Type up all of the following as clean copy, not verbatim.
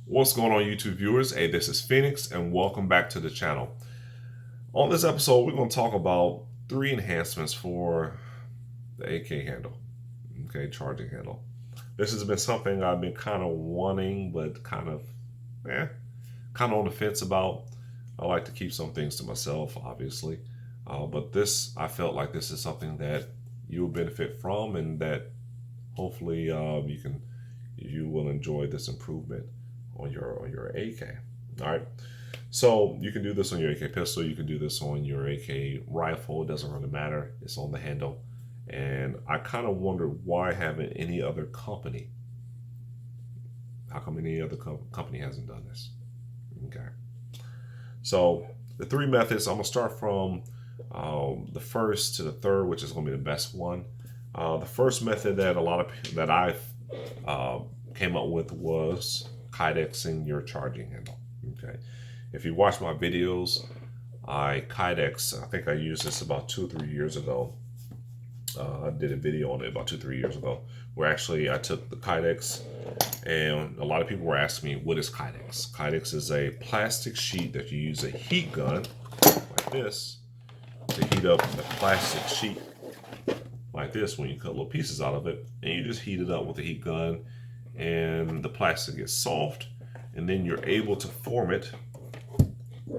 What's going on, YouTube viewers? Hey, this is Phoenix and welcome back to the channel. On this episode, we're going to talk about 3 enhancements for the AK handle, okay, charging handle. This has been something I've been kind of wanting, but kind of on the fence about. I like to keep some things to myself, obviously, but I felt like this is something that you will benefit from, and that hopefully you will enjoy this improvement on your AK. All right. So you can do this on your AK pistol. You can do this on your AK rifle. It doesn't really matter. It's on the handle. And I kind of wondered, why haven't any other company? How come any other company hasn't done this? Okay. So the 3 methods. I'm gonna start from the first to the third, which is gonna be the best one. The first method that I came up with was Kydexing your charging handle. Okay, if you watch my videos, I think I used this about 2 or 3 years ago. I did a video on it about 2 or 3 years ago, where actually I took the Kydex, and a lot of people were asking me, what is Kydex? Kydex is a plastic sheet that you use a heat gun like this to heat up the plastic sheet like this when you cut little pieces out of it, and you just heat it up with a heat gun, and the plastic gets soft, and then you're able to form it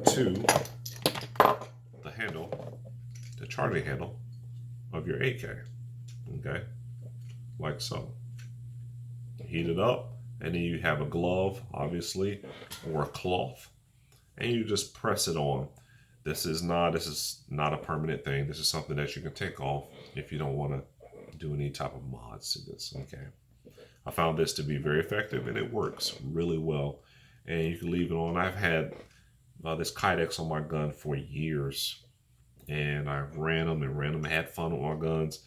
to the handle, the charging handle of your AK. Okay, like so. Heat it up, and then you have a glove, obviously, or a cloth, and you just press it on. This is not a permanent thing. This is something that you can take off if you don't want to do any type of mods to this. Okay, I found this to be very effective, and it works really well. And you can leave it on. I've had this Kydex on my gun for years, and I've ran them and had fun with my guns,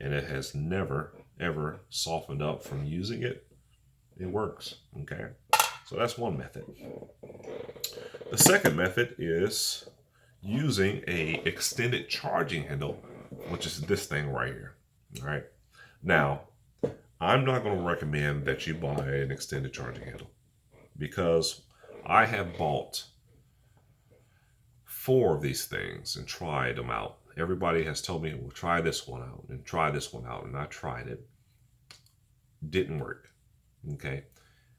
and it has never ever softened up from using it. It works. Okay, so that's one method. The second method is using a extended charging handle, which is this thing right here. All right, now I'm not going to recommend that you buy an extended charging handle, because I have bought 4 of these things and tried them out. Everybody has told me, well, try this one out and try this one out, and I tried it. Didn't work. Okay,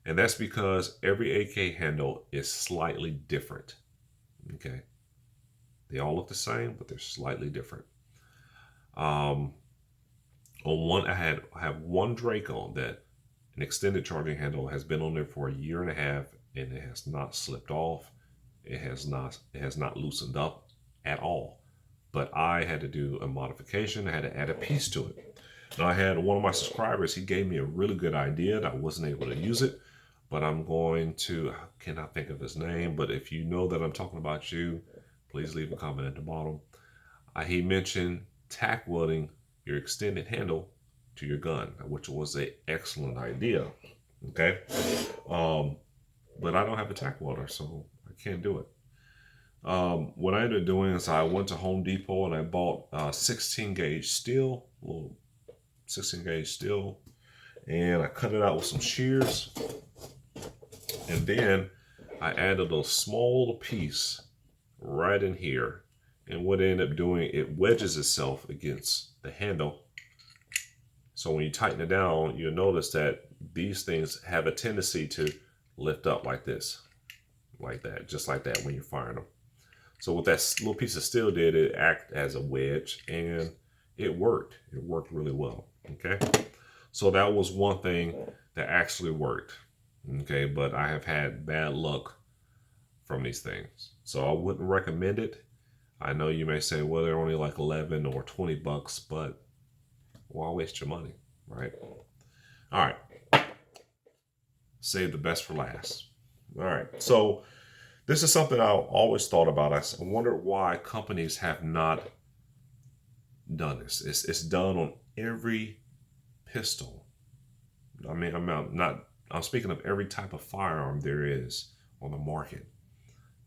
and that's because every AK handle is slightly different. Okay, they all look the same, but they're slightly different. On one, I have one Draco that an extended charging handle has been on there for a year and a half, and it has not slipped off. It has not loosened up at all. But I had to do a modification. I had to add a piece to it. Now, I had one of my subscribers. He gave me a really good idea, and I wasn't able to use it. But I cannot think of his name. But if you know that I'm talking about you, please leave a comment at the bottom. He mentioned tack welding your extended handle to your gun, which was an excellent idea. Okay, but I don't have a tack welder, so I can't do it. What I ended up doing is I went to Home Depot and I bought 16 gauge steel, little 16 gauge steel, and I cut it out with some shears, and then I added a small little piece right in here. And what I ended up doing, it wedges itself against the handle. So when you tighten it down, you'll notice that these things have a tendency to lift up like this, like that, just like that when you're firing them. So what that little piece of steel did, it act as a wedge, and it worked. It worked really well. Okay, so that was one thing that actually worked. Okay, but I have had bad luck from these things, so I wouldn't recommend it. I know you may say, well, they're only like 11 or 20 bucks, but why waste your money, right? All right, save the best for last. All right, so this is something I always thought about. I wonder why companies have not done this. It's done on every pistol. I mean, I'm speaking of every type of firearm there is on the market.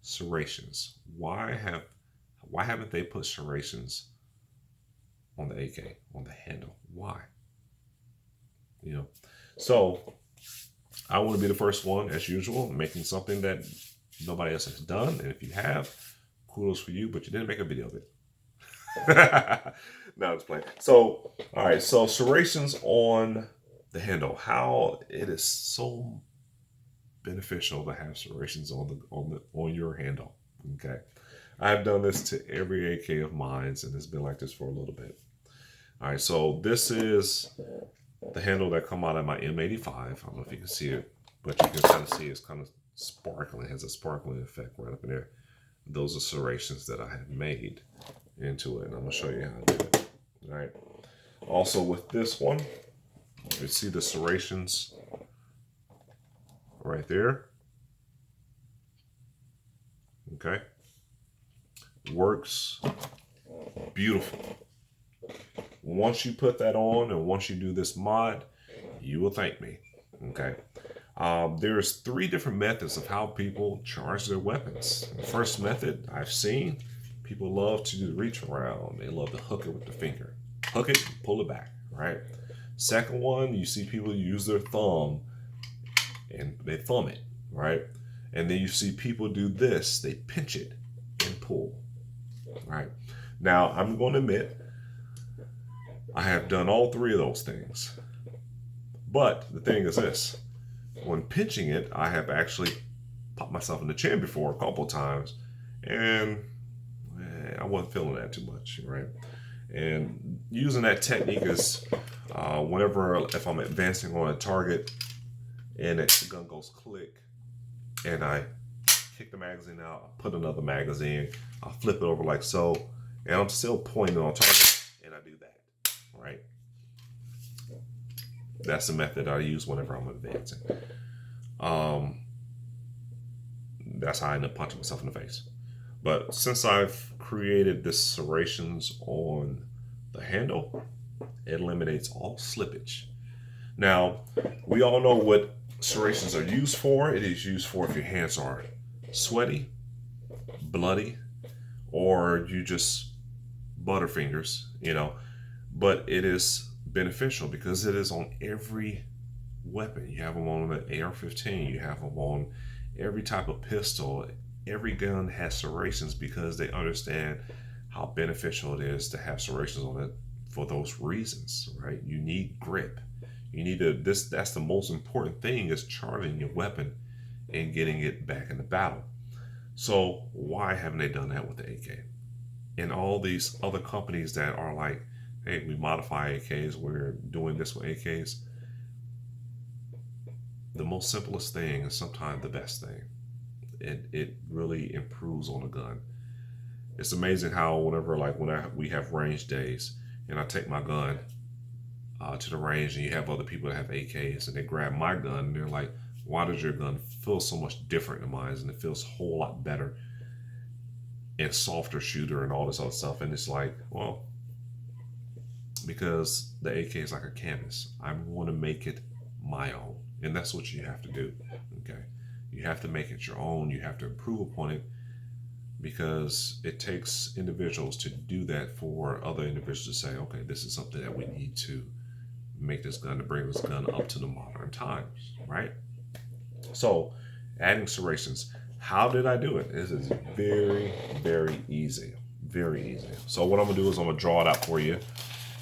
Serrations. Why haven't they put serrations on the AK, on the handle? Why? So I want to be the first one, as usual, making something that nobody else has done. And if you have, kudos for you, but you didn't make a video of it. No, it's playing. So, all right. So serrations on the handle. How it is so beneficial to have serrations on your handle. Okay, I've done this to every AK of mine, and it's been like this for a little bit. All right. So this is the handle that come out of my M85. I don't know if you can see it, but you can kind of see it's kind of sparkling. It has a sparkling effect right up in there. Those are serrations that I have made into it, and I'm gonna show you how I did it. All right. Also with this one, you see the serrations right there. Okay. Works beautiful. Once you put that on and once you do this mod, you will thank me. Okay. There's 3 different methods of how people charge their weapons. The first method I've seen, people love to do the reach around. They love to hook it with the finger. Hook it and pull it back, right? Second one, you see people use their thumb and they thumb it, right? And then you see people do this. They pinch it and pull, right? Now, I'm going to admit, I have done all 3 of those things. But the thing is this. When pinching it, I have actually popped myself in the chin before a couple times, and I wasn't feeling that too much, right? And using that technique is whenever, if I'm advancing on a target and the gun goes click, and I kick the magazine out, I put another magazine, I flip it over like so, and I'm still pointing on target, and I do that, right? That's the method I use whenever I'm advancing. That's how I end up punching myself in the face. But since I've created this serrations on the handle, it eliminates all slippage. Now, we all know what serrations are used for. It is used for if your hands are sweaty, bloody, or you just butterfingers, but it is beneficial because it is on every weapon. You have them on the AR-15, you have them on every type of pistol. Every gun has serrations because they understand how beneficial it is to have serrations on it for those reasons, right? You need grip. You need that's the most important thing, is charging your weapon and getting it back in the battle. So why haven't they done that with the AK? And all these other companies that are like, hey, we modify AKs, we're doing this with AKs. The most simplest thing is sometimes the best thing. It really improves on a gun. It's amazing how whenever we have range days and I take my gun to the range and you have other people that have AKs and they grab my gun and they're like, why does your gun feel so much different than mine? And it feels a whole lot better and softer shooter and all this other stuff. And it's like, well, because the AK is like a canvas. I want to make it my own. And that's what you have to do, okay? You have to make it your own. You have to improve upon it because it takes individuals to do that for other individuals to say, okay, this is something that we need to make this gun, to bring this gun up to the modern times, right? So adding serrations, how did I do it? This is very, very easy, very easy. So what I'm gonna do is I'm gonna draw it out for you,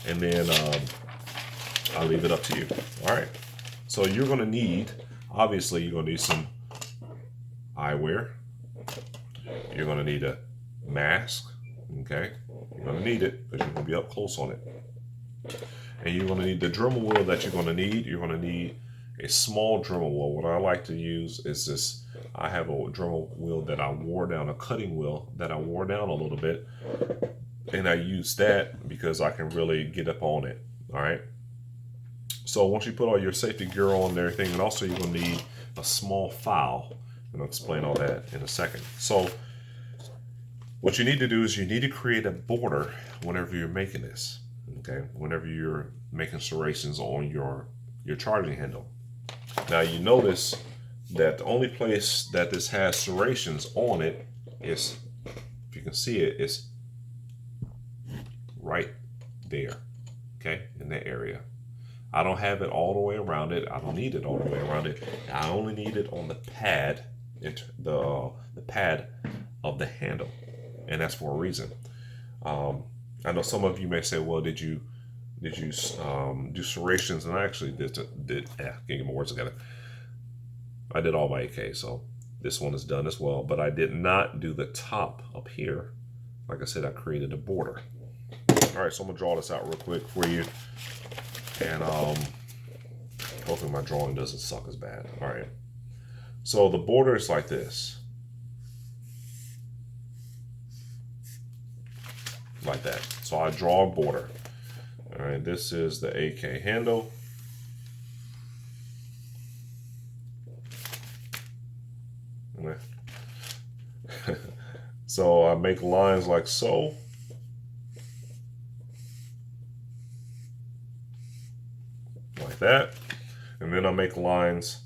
and then I'll leave it up to you. All right. So you're gonna need, obviously, you're gonna need some eyewear. You're gonna need a mask. Okay. You're gonna need it because you're gonna be up close on it. And you're gonna need the Dremel wheel that you're gonna need. You're gonna need a small Dremel wheel. What I like to use is this. I have a Dremel wheel that I wore down, a cutting wheel that I wore down a little bit. And I use that because I can really get up on it. All right. So once you put all your safety gear on and everything, and also you're going to need a small file. And I'll explain all that in a second. So what you need to do is you need to create a border whenever you're making this. Okay. Whenever you're making serrations on your charging handle. Now you notice that the only place that this has serrations on it is, if you can see it, is right there, okay, in that area. I don't have it all the way around it. I don't need it all the way around it. I only need it on the pad, the pad of the handle, and that's for a reason. I know some of you may say, "Well, did you do serrations?" And I actually can't get my words together. I did all my AK, so this one is done as well. But I did not do the top up here. Like I said, I created a border. All right, so I'm gonna draw this out real quick for you, and hopefully my drawing doesn't suck as bad. All right, so the border is like this, like that. So I draw a border. All right, this is the AK handle. So I make lines like so. Like that. And then I make lines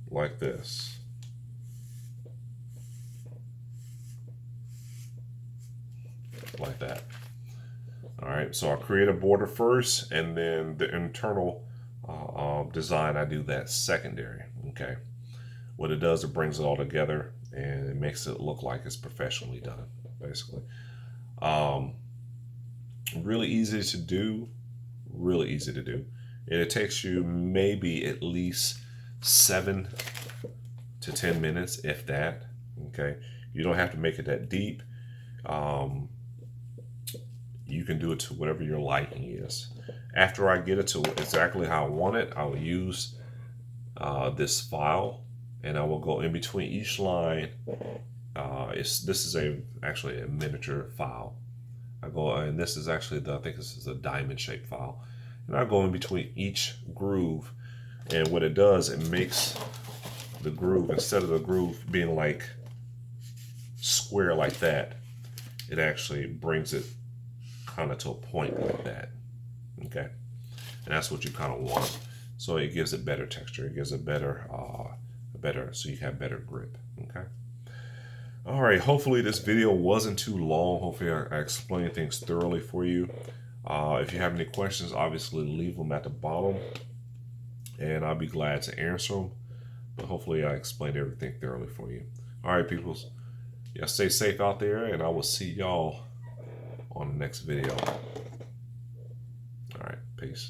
like this. Like that. All right, so I create a border first, and then the internal design, I do that secondary. Okay. What it does, it brings it all together, and it makes it look like it's professionally done, basically. Really easy to do, really easy to do. And it takes you maybe at least 7 to 10 minutes, if that. Okay, you don't have to make it that deep. You can do it to whatever your liking is. After I get it to exactly how I want it, I will use this file, and I will go in between each line. This is actually a miniature file. I go, and this is actually I think this is a diamond shaped file, and I go in between each groove, and what it does, it makes the groove, instead of the groove being like square like that, it actually brings it kind of to a point like that. Okay, and that's what you kind of want. So it gives it better texture. It gives it better, so you have better grip. Okay. All right. Hopefully this video wasn't too long. Hopefully I explained things thoroughly for you. If you have any questions, obviously leave them at the bottom, and I'll be glad to answer them. But hopefully I explained everything thoroughly for you. All right, peoples. Yeah, stay safe out there, and I will see y'all on the next video. All right, peace.